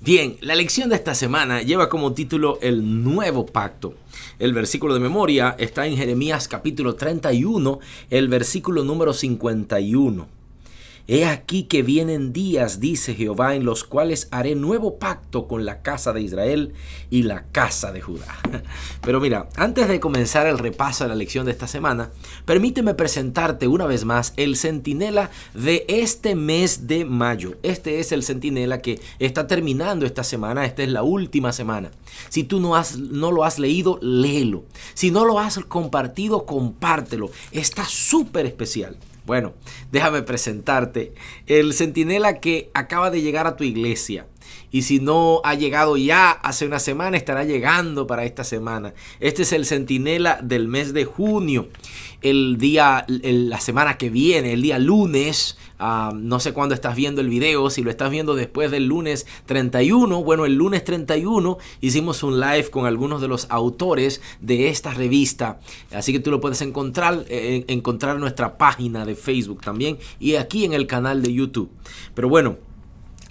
Bien, la lección de esta semana lleva como título El Nuevo Pacto. El versículo de memoria está en Jeremías capítulo 31, el versículo número 51. He aquí que vienen días, dice Jehová, en los cuales haré nuevo pacto con la casa de Israel y la casa de Judá. Pero mira, antes de comenzar el repaso de la lección de esta semana, permíteme presentarte una vez más el centinela de este mes de mayo. Este es el centinela que está terminando esta semana. Esta es la última semana. Si tú no lo has leído, léelo. Si no lo has compartido, compártelo. Está súper especial. Bueno, déjame presentarte el centinela que acaba de llegar a tu iglesia. Y si no ha llegado ya hace una semana, estará llegando para esta semana. Este es el centinela del mes de junio. La semana que viene, el día lunes, no sé cuándo estás viendo el video, si lo estás viendo después del lunes 31. Bueno, el lunes 31 hicimos un live con algunos de los autores de esta revista. Así que tú lo puedes encontrar en nuestra página de Facebook también y aquí en el canal de YouTube. Pero bueno,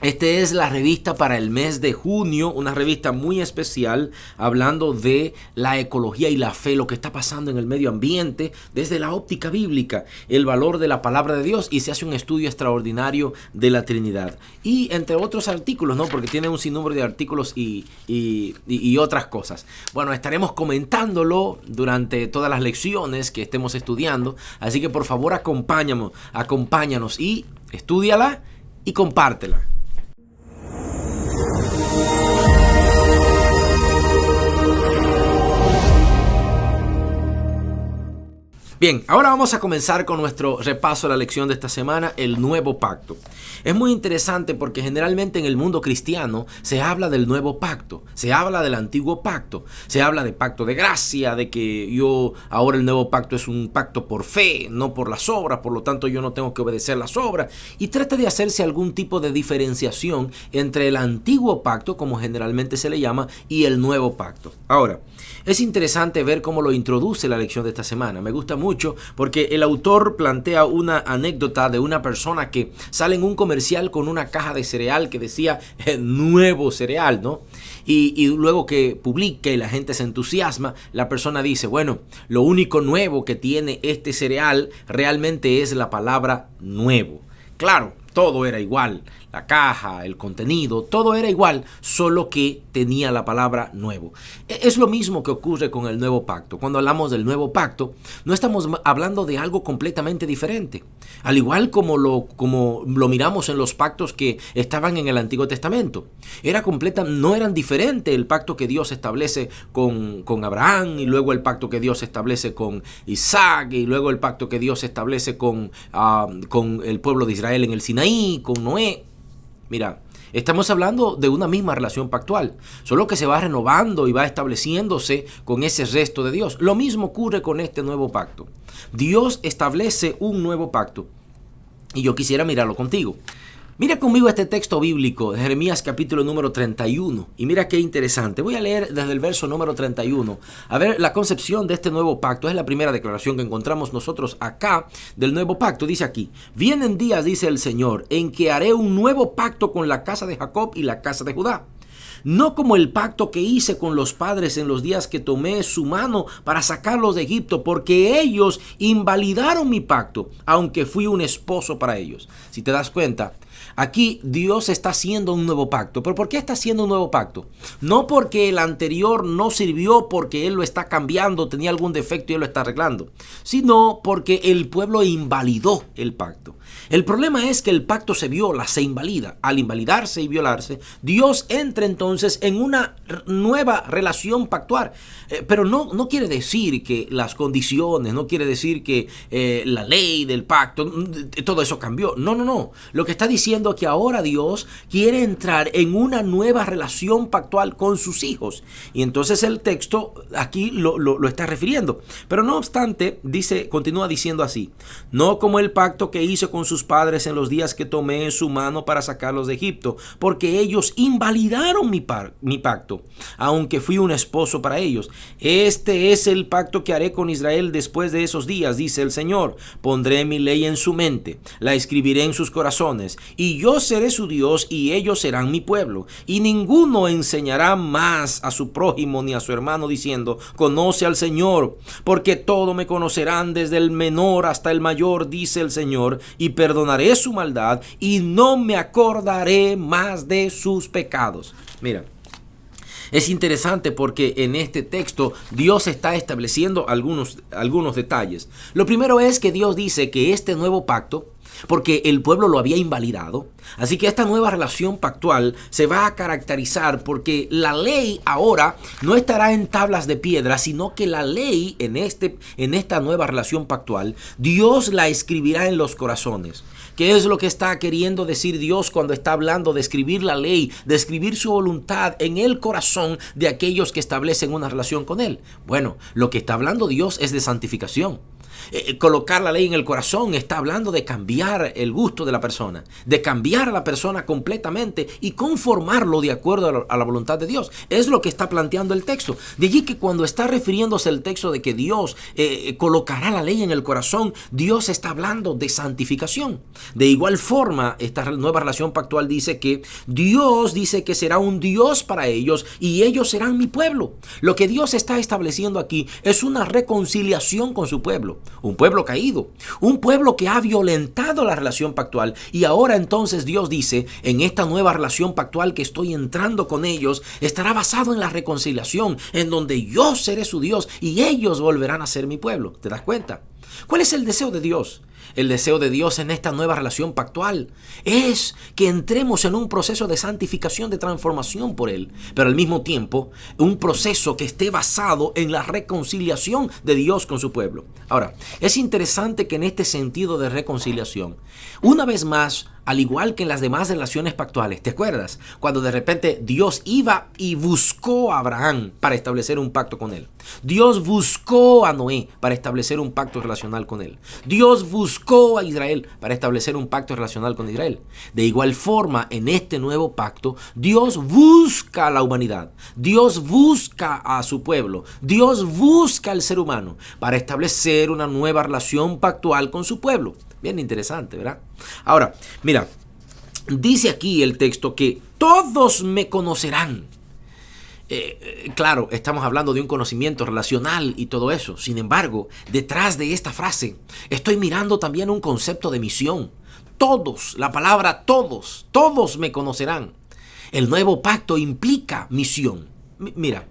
esta es la revista para el mes de junio, una revista muy especial hablando de la ecología y la fe, lo que está pasando en el medio ambiente desde la óptica bíblica, el valor de la palabra de Dios, y se hace un estudio extraordinario de la Trinidad. Y entre otros artículos, ¿no? Porque tiene un sinnúmero de artículos y otras cosas. Bueno, estaremos comentándolo durante todas las lecciones que estemos estudiando, así que por favor acompáñanos y estúdiala y compártela. Bien, ahora vamos a comenzar con nuestro repaso de la lección de esta semana, el nuevo pacto. Es muy interesante porque generalmente en el mundo cristiano se habla del nuevo pacto, se habla del antiguo pacto, se habla de pacto de gracia, de que ahora el nuevo pacto es un pacto por fe, no por las obras, por lo tanto yo no tengo que obedecer las obras, y trata de hacerse algún tipo de diferenciación entre el antiguo pacto, como generalmente se le llama, y el nuevo pacto. Ahora, es interesante ver cómo lo introduce la lección de esta semana. Me gusta mucho porque el autor plantea una anécdota de una persona que sale en un comercial con una caja de cereal que decía nuevo cereal, ¿no? Y luego que publica y la gente se entusiasma, la persona dice, bueno, lo único nuevo que tiene este cereal realmente es la palabra nuevo. Claro, todo era igual, la caja, el contenido, todo era igual, solo que tenía la palabra nuevo. Es lo mismo que ocurre con el nuevo pacto. Cuando hablamos del nuevo pacto, no estamos hablando de algo completamente diferente. Al igual como lo miramos en los pactos que estaban en el Antiguo Testamento. No eran diferentes el pacto que Dios establece con Abraham, y luego el pacto que Dios establece con Isaac, y luego el pacto que Dios establece con el pueblo de Israel en el Sinaí, con Noé. Mira, estamos hablando de una misma relación pactual, solo que se va renovando y va estableciéndose con ese resto de Dios. Lo mismo ocurre con este nuevo pacto. Dios establece un nuevo pacto y yo quisiera mirarlo contigo. Mira conmigo este texto bíblico de Jeremías capítulo número 31 y mira qué interesante. Voy a leer desde el verso número 31. A ver, la concepción de este nuevo pacto es la primera declaración que encontramos nosotros acá del nuevo pacto. Dice aquí, vienen días, dice el Señor, en que haré un nuevo pacto con la casa de Jacob y la casa de Judá. No como el pacto que hice con los padres en los días que tomé su mano para sacarlos de Egipto, porque ellos invalidaron mi pacto, aunque fui un esposo para ellos. Si te das cuenta, aquí Dios está haciendo un nuevo pacto. ¿Pero por qué está haciendo un nuevo pacto? No porque el anterior no sirvió, porque Él lo está cambiando, tenía algún defecto y Él lo está arreglando, sino porque el pueblo invalidó el pacto. El problema es que el pacto se viola, se invalida. Al invalidarse y violarse, Dios entra entonces en una nueva relación pactual. Pero no quiere decir que las condiciones, no quiere decir que la ley del pacto, todo eso cambió. No. Lo que está diciendo es que ahora Dios quiere entrar en una nueva relación pactual con sus hijos. Y entonces el texto aquí lo está refiriendo. Pero no obstante, continúa diciendo así. No como el pacto que hizo con sus padres en los días que tomé en su mano para sacarlos de Egipto, porque ellos invalidaron mi pacto, pacto, aunque fui un esposo para ellos. Este es el pacto que haré con Israel después de esos días, dice el Señor. Pondré mi ley en su mente, la escribiré en sus corazones, y yo seré su Dios y ellos serán mi pueblo. Y ninguno enseñará más a su prójimo ni a su hermano diciendo, conoce al Señor, porque todo me conocerán desde el menor hasta el mayor, dice el Señor, y perdonaré su maldad y no me acordaré más de sus pecados. Mira, es interesante porque en este texto Dios está estableciendo algunos detalles. Lo primero es que Dios dice que este nuevo pacto, porque el pueblo lo había invalidado, así que esta nueva relación pactual se va a caracterizar porque la ley ahora no estará en tablas de piedra, sino que la ley en esta nueva relación pactual, Dios la escribirá en los corazones. ¿Qué es lo que está queriendo decir Dios cuando está hablando de escribir la ley, de escribir su voluntad en el corazón de aquellos que establecen una relación con Él? Bueno, lo que está hablando Dios es de santificación. Colocar la ley en el corazón está hablando de cambiar el gusto de la persona, de cambiar a la persona completamente y conformarlo de acuerdo a la voluntad de Dios. Es lo que está planteando el texto. De allí que cuando está refiriéndose el texto de que Dios colocará la ley en el corazón, Dios está hablando de santificación. De igual forma, esta nueva relación pactual dice que Dios dice que será un Dios para ellos y ellos serán mi pueblo. Lo que Dios está estableciendo aquí es una reconciliación con su pueblo. Un pueblo caído, un pueblo que ha violentado la relación pactual, y ahora entonces Dios dice, en esta nueva relación pactual que estoy entrando con ellos, estará basado en la reconciliación, en donde yo seré su Dios y ellos volverán a ser mi pueblo. ¿Te das cuenta? ¿Cuál es el deseo de Dios? El deseo de Dios en esta nueva relación pactual es que entremos en un proceso de santificación, de transformación por Él, pero al mismo tiempo un proceso que esté basado en la reconciliación de Dios con su pueblo. Ahora, es interesante que en este sentido de reconciliación, una vez más, al igual que en las demás relaciones pactuales, ¿te acuerdas? Cuando de repente Dios iba y buscó a Abraham para establecer un pacto con él. Dios buscó a Noé para establecer un pacto relacional con él. Dios buscó a Israel para establecer un pacto relacional con Israel. De igual forma, en este nuevo pacto, Dios busca a la humanidad. Dios busca a su pueblo. Dios busca al ser humano para establecer una nueva relación pactual con su pueblo. Bien interesante, ¿verdad? Ahora, mira, dice aquí el texto que todos me conocerán. Claro, estamos hablando de un conocimiento relacional y todo eso. Sin embargo, detrás de esta frase estoy mirando también un concepto de misión. Todos, la palabra todos, todos me conocerán. El nuevo pacto implica misión. Mira,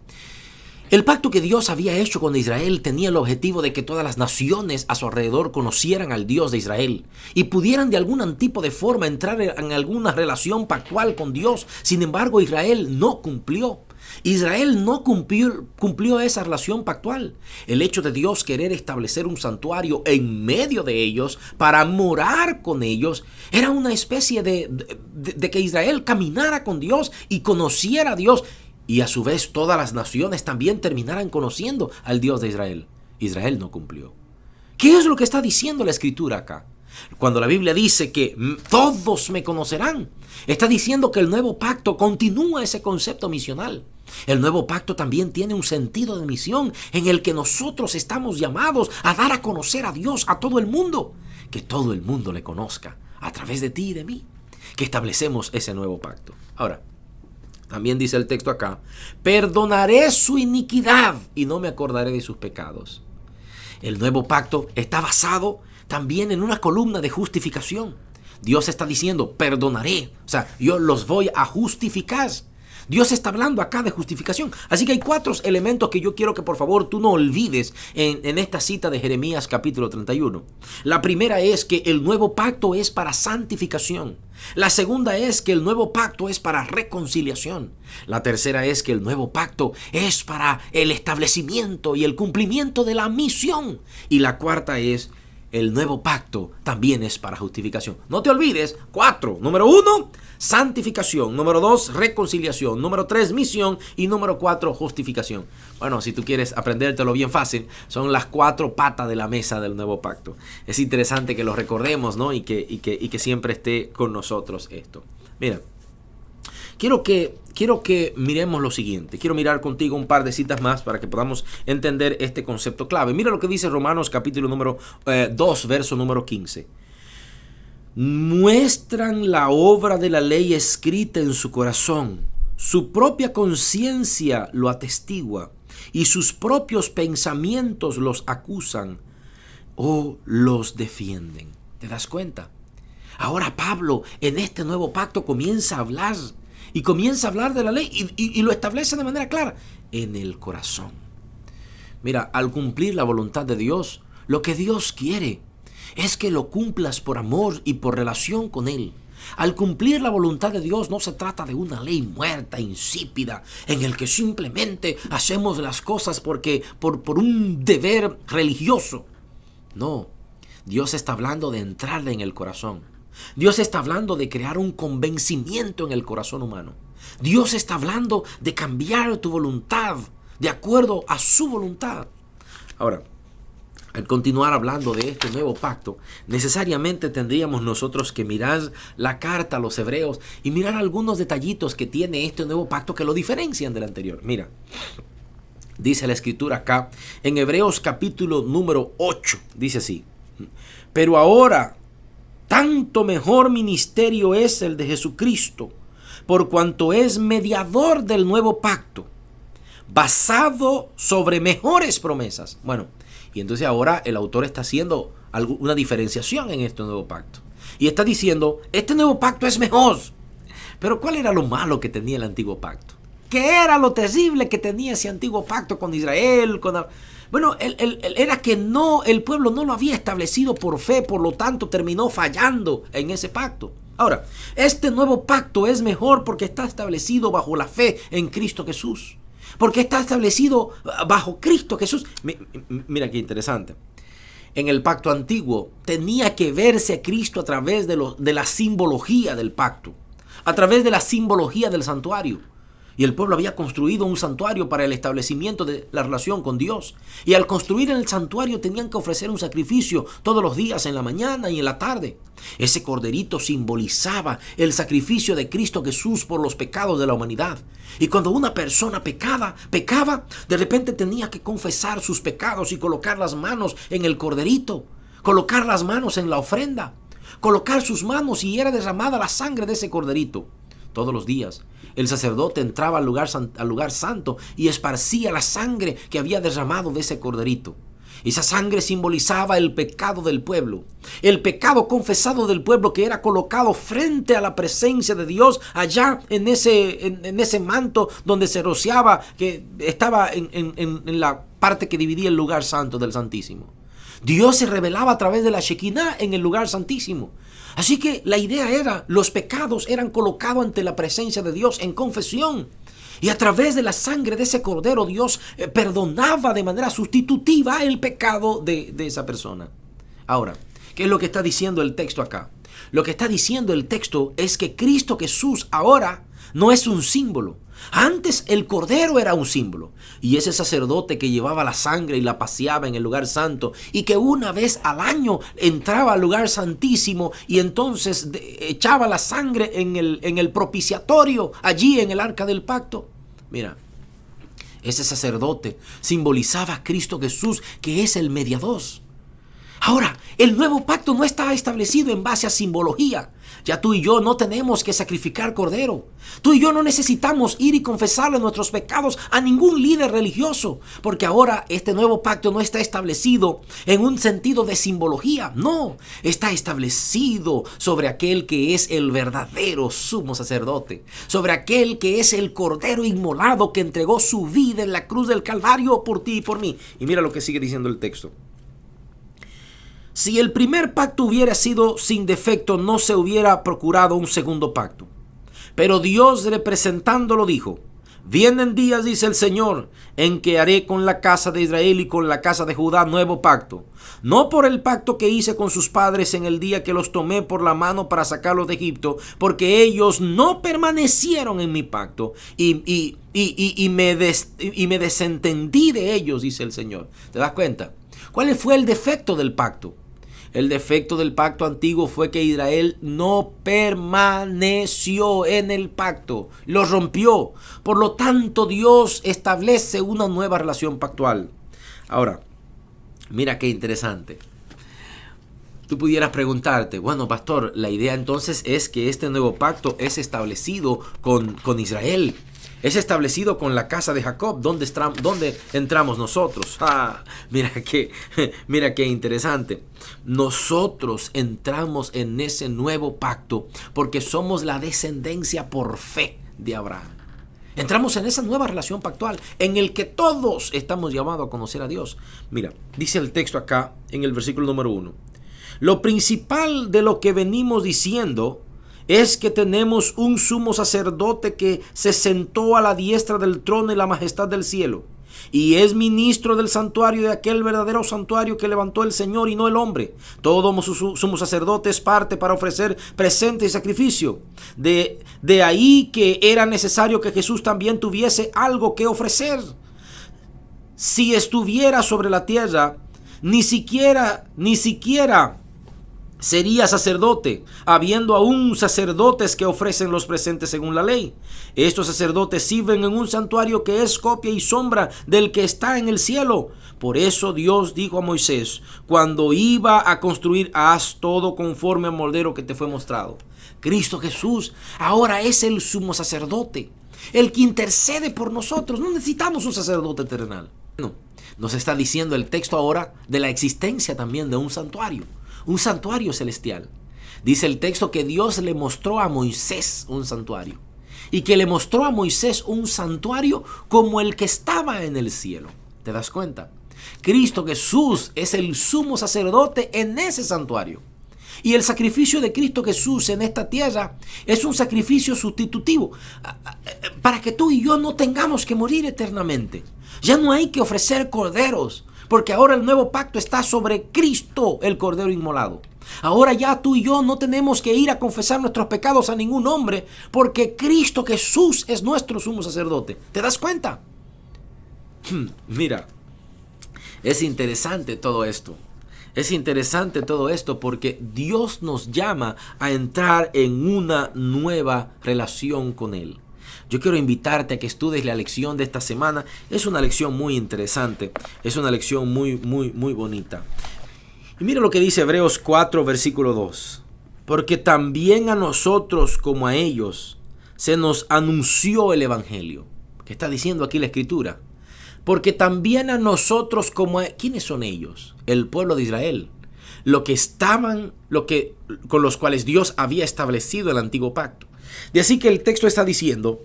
el pacto que Dios había hecho con Israel tenía el objetivo de que todas las naciones a su alrededor conocieran al Dios de Israel y pudieran de algún tipo de forma entrar en alguna relación pactual con Dios. Sin embargo, Israel no cumplió. Israel no cumplió esa relación pactual. El hecho de Dios querer establecer un santuario en medio de ellos para morar con ellos era una especie de que Israel caminara con Dios y conociera a Dios. Y a su vez todas las naciones también terminaran conociendo al Dios de Israel. Israel no cumplió. ¿Qué es lo que está diciendo la Escritura acá? Cuando la Biblia dice que todos me conocerán, está diciendo que el nuevo pacto continúa ese concepto misional. El nuevo pacto también tiene un sentido de misión en el que nosotros estamos llamados a dar a conocer a Dios a todo el mundo. Que todo el mundo le conozca a través de ti y de mí. Que establecemos ese nuevo pacto. Ahora, también dice el texto acá, perdonaré su iniquidad y no me acordaré de sus pecados. El nuevo pacto está basado también en una columna de justificación. Dios está diciendo, perdonaré, o sea, yo los voy a justificar. Dios está hablando acá de justificación. Así que hay 4 elementos que yo quiero que por favor tú no olvides en esta cita de Jeremías capítulo 31. La primera es que el nuevo pacto es para santificación. La segunda es que el nuevo pacto es para reconciliación. La tercera es que el nuevo pacto es para el establecimiento y el cumplimiento de la misión. Y la cuarta es el nuevo pacto también es para justificación. No te olvides, 4. Número 1, santificación. Número 2, reconciliación. Número 3, misión. Y número 4, justificación. Bueno, si tú quieres aprendértelo bien fácil, son las 4 patas de la mesa del nuevo pacto. Es interesante que lo recordemos, ¿no? Y que siempre esté con nosotros esto. Mira, quiero que miremos lo siguiente. Quiero mirar contigo un par de citas más para que podamos entender este concepto clave. Mira lo que dice Romanos capítulo número 2, verso número 15. Muestran la obra de la ley escrita en su corazón. Su propia conciencia lo atestigua y sus propios pensamientos los acusan o los defienden. ¿Te das cuenta? Ahora Pablo en este nuevo pacto comienza a hablar y comienza a hablar de la ley y lo establece de manera clara en el corazón. Mira, al cumplir la voluntad de Dios, lo que Dios quiere es que lo cumplas por amor y por relación con Él. Al cumplir la voluntad de Dios no se trata de una ley muerta, insípida, en el que simplemente hacemos las cosas por un deber religioso. No, Dios está hablando de entrarle en el corazón. Dios está hablando de crear un convencimiento en el corazón humano. Dios está hablando de cambiar tu voluntad de acuerdo a su voluntad. Ahora, al continuar hablando de este nuevo pacto, necesariamente tendríamos nosotros que mirar la carta a los hebreos y mirar algunos detallitos que tiene este nuevo pacto que lo diferencian del anterior. Mira, dice la escritura acá en Hebreos capítulo número 8, dice así: pero ahora tanto mejor ministerio es el de Jesucristo, por cuanto es mediador del nuevo pacto, basado sobre mejores promesas. Bueno, y entonces ahora el autor está haciendo una diferenciación en este nuevo pacto. Y está diciendo, este nuevo pacto es mejor. Pero ¿cuál era lo malo que tenía el antiguo pacto? ¿Qué era lo terrible que tenía ese antiguo pacto con Israel? Bueno, era que el pueblo no lo había establecido por fe, por lo tanto terminó fallando en ese pacto. Ahora, este nuevo pacto es mejor porque está establecido bajo la fe en Cristo Jesús. Porque está establecido bajo Cristo Jesús. Mira qué interesante. En el pacto antiguo tenía que verse a Cristo a través de la simbología del pacto, a través de la simbología del santuario. Y el pueblo había construido un santuario para el establecimiento de la relación con Dios. Y al construir el santuario tenían que ofrecer un sacrificio todos los días, en la mañana y en la tarde. Ese corderito simbolizaba el sacrificio de Cristo Jesús por los pecados de la humanidad. Y cuando una persona pecaba, de repente tenía que confesar sus pecados y colocar las manos en el corderito, colocar las manos en la ofrenda, colocar sus manos y era derramada la sangre de ese corderito. Todos los días el sacerdote entraba al lugar santo y esparcía la sangre que había derramado de ese corderito. Esa sangre simbolizaba el pecado del pueblo, el pecado confesado del pueblo que era colocado frente a la presencia de Dios allá en ese manto donde se rociaba, que estaba en la parte que dividía el lugar santo del Santísimo. Dios se revelaba a través de la Shekinah en el lugar santísimo. Así que la idea era, los pecados eran colocados ante la presencia de Dios en confesión. Y a través de la sangre de ese cordero, Dios perdonaba de manera sustitutiva el pecado de esa persona. Ahora, ¿qué es lo que está diciendo el texto acá? Lo que está diciendo el texto es que Cristo Jesús ahora no es un símbolo. Antes el cordero era un símbolo y ese sacerdote que llevaba la sangre y la paseaba en el lugar santo y que una vez al año entraba al lugar santísimo y entonces echaba la sangre en el propiciatorio allí en el arca del pacto. Mira, ese sacerdote simbolizaba a Cristo Jesús, que es el mediador. Ahora, el nuevo pacto no está establecido en base a simbología. Ya tú y yo no tenemos que sacrificar cordero. Tú y yo no necesitamos ir y confesarle nuestros pecados a ningún líder religioso, porque ahora este nuevo pacto no está establecido en un sentido de simbología. No, está establecido sobre aquel que es el verdadero sumo sacerdote, sobre aquel que es el cordero inmolado que entregó su vida en la cruz del Calvario por ti y por mí. Y mira lo que sigue diciendo el texto. Si el primer pacto hubiera sido sin defecto, no se hubiera procurado un segundo pacto. Pero Dios, representándolo, dijo: vienen días, dice el Señor, en que haré con la casa de Israel y con la casa de Judá nuevo pacto. No por el pacto que hice con sus padres en el día que los tomé por la mano para sacarlos de Egipto, porque ellos no permanecieron en mi pacto y me desentendí de ellos, dice el Señor. ¿Te das cuenta? ¿Cuál fue el defecto del pacto? El defecto del pacto antiguo fue que Israel no permaneció en el pacto, lo rompió. Por lo tanto, Dios establece una nueva relación pactual. Ahora, mira qué interesante. Tú pudieras preguntarte, bueno, pastor, la idea entonces es que este nuevo pacto es establecido con Israel. Es establecido con la casa de Jacob. ¿Dónde entramos nosotros? Mira qué interesante. Nosotros entramos en ese nuevo pacto porque somos la descendencia por fe de Abraham. Entramos en esa nueva relación pactual en el que todos estamos llamados a conocer a Dios. Mira, dice el texto acá en el versículo número 1. Lo principal de lo que venimos diciendo es que tenemos un sumo sacerdote que se sentó a la diestra del trono y la majestad del cielo, y es ministro del santuario, de aquel verdadero santuario que levantó el Señor y no el hombre. Todo sumo sacerdote es parte para ofrecer presente y sacrificio. De ahí que era necesario que Jesús también tuviese algo que ofrecer. Si estuviera sobre la tierra, ni siquiera sería sacerdote, habiendo aún sacerdotes que ofrecen los presentes según la ley. Estos sacerdotes sirven en un santuario que es copia y sombra del que está en el cielo. Por eso Dios dijo a Moisés, cuando iba a construir, haz todo conforme al moldero que te fue mostrado. Cristo Jesús ahora es el sumo sacerdote, el que intercede por nosotros. No necesitamos un sacerdote terrenal. No, nos está diciendo el texto ahora de la existencia también de un santuario celestial. Dice el texto que Dios le mostró a Moisés un santuario, y que le mostró a Moisés un santuario como el que estaba en el cielo. ¿Te das cuenta? Cristo Jesús es el sumo sacerdote en ese santuario. Y el sacrificio de Cristo Jesús en esta tierra es un sacrificio sustitutivo para que tú y yo no tengamos que morir eternamente. Ya no hay que ofrecer corderos, porque ahora el nuevo pacto está sobre Cristo, el Cordero inmolado. Ahora ya tú y yo no tenemos que ir a confesar nuestros pecados a ningún hombre, porque Cristo Jesús es nuestro sumo sacerdote. ¿Te das cuenta? Mira, es interesante todo esto. Es interesante todo esto porque Dios nos llama a entrar en una nueva relación con Él. Yo quiero invitarte a que estudies la lección de esta semana. Es una lección muy interesante. Es una lección muy bonita. Y mira lo que dice Hebreos 4, versículo 2. Porque también a nosotros como a ellos se nos anunció el Evangelio. ¿Qué está diciendo aquí la Escritura? Porque también a nosotros como a... ¿Quiénes son ellos? El pueblo de Israel. Con los cuales Dios había establecido el antiguo pacto. De así que el texto está diciendo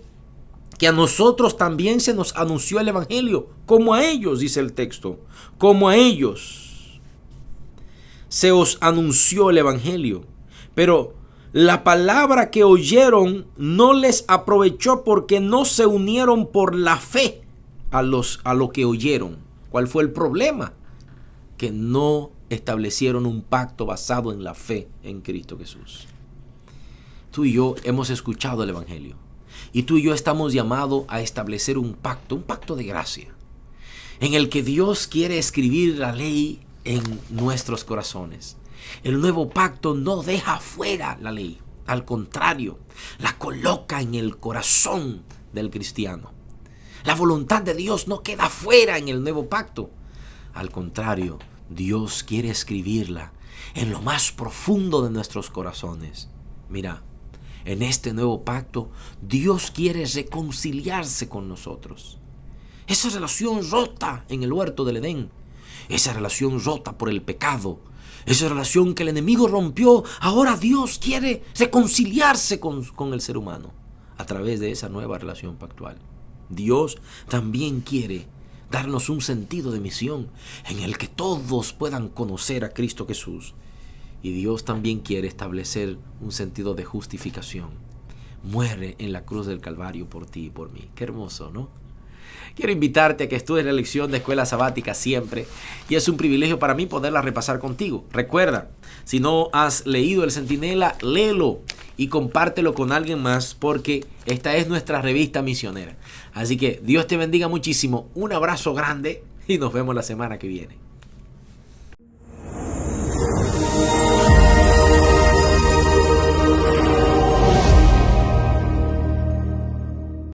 que a nosotros también se nos anunció el Evangelio, como a ellos, dice el texto, como a ellos se os anunció el Evangelio. Pero la palabra que oyeron no les aprovechó porque no se unieron por la fe a lo que oyeron. ¿Cuál fue el problema? Que no establecieron un pacto basado en la fe en Cristo Jesús. Tú y yo hemos escuchado el Evangelio. Y tú y yo estamos llamados a establecer un pacto de gracia, en el que Dios quiere escribir la ley en nuestros corazones. El nuevo pacto no deja fuera la ley. Al contrario, la coloca en el corazón del cristiano. La voluntad de Dios no queda fuera en el nuevo pacto. Al contrario, Dios quiere escribirla en lo más profundo de nuestros corazones. Mira, en este nuevo pacto, Dios quiere reconciliarse con nosotros. Esa relación rota en el huerto del Edén, esa relación rota por el pecado, esa relación que el enemigo rompió, ahora Dios quiere reconciliarse con el ser humano a través de esa nueva relación pactual. Dios también quiere darnos un sentido de misión en el que todos puedan conocer a Cristo Jesús. Y Dios también quiere establecer un sentido de justificación. Muere en la cruz del Calvario por ti y por mí. Qué hermoso, ¿no? Quiero invitarte a que estudies la lección de escuela sabática siempre. Y es un privilegio para mí poderla repasar contigo. Recuerda, si no has leído El Centinela, léelo y compártelo con alguien más, porque esta es nuestra revista misionera. Así que Dios te bendiga muchísimo. Un abrazo grande y nos vemos la semana que viene.